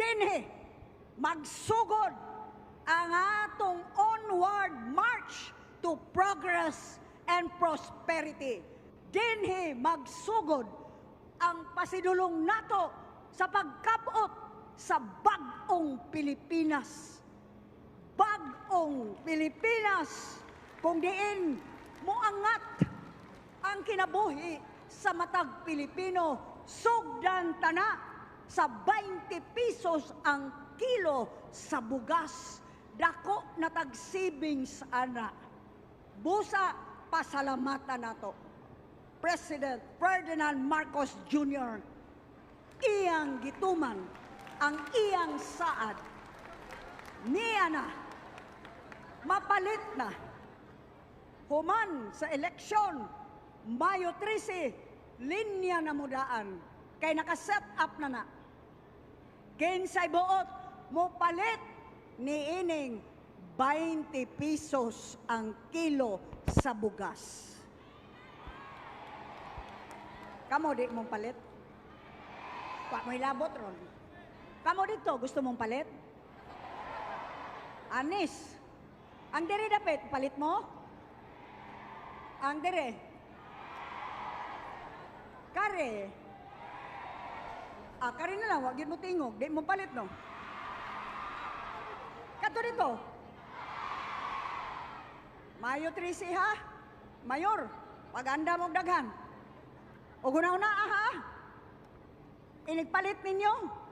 dinhi magsugod ang atong onward march to progress and prosperity. Dinhi magsugod ang pasidulong nato sa pagkabot sa bag-ong Pilipinas. Bag-ong Pilipinas kung diin moangat ang kinabuhi sa matag Pilipino, sugdan tana sa 20 pesos ang kilo sa bugas. Dako na tag savings ana. Busa pasalamatan nato. President Ferdinand Marcos Jr. iyang gituman ang iyang saad. Niya na, mapalit na. Human sa eleksyon, Mayo 13, linya na mudaan. Kay nakaset up na na. Kinsay buot, mo palit ni ining 20 pesos ang kilo sa bugas. Kamo di mong palit? Wa mo'y labot ron. Kamo dito, gusto mong palit? Anis. Ang diri dapit, palit mo? Ang diri. Kare. Kare na lang, wag yun mo tingog. Di mo palit, no? Kato dito. Mayo 13 ha? Mayor, pag-anda mong daghan. O guna-una, ha? Inigpalit ninyo.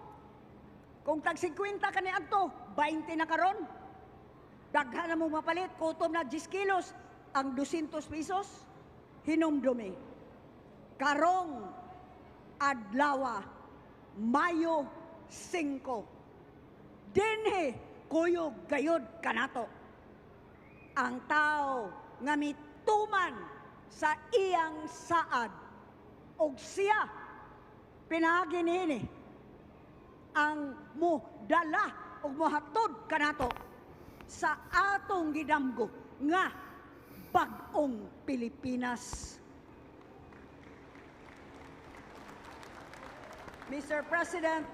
Kung tag 50 ka ni adto, 20 na karon. Daghan na mo mapalit, kutom na 10 kilos, ang 200 pesos, hinumdumi. Karong adlawa, Mayo 5. Dinhi, kuyog gayod kanato. Ang tao nga mituman sa iyang saad, og siya, pinagi niini, ang dala og mohatod kanato sa atong gidamgo nga bag-ong Pilipinas. Mr. President,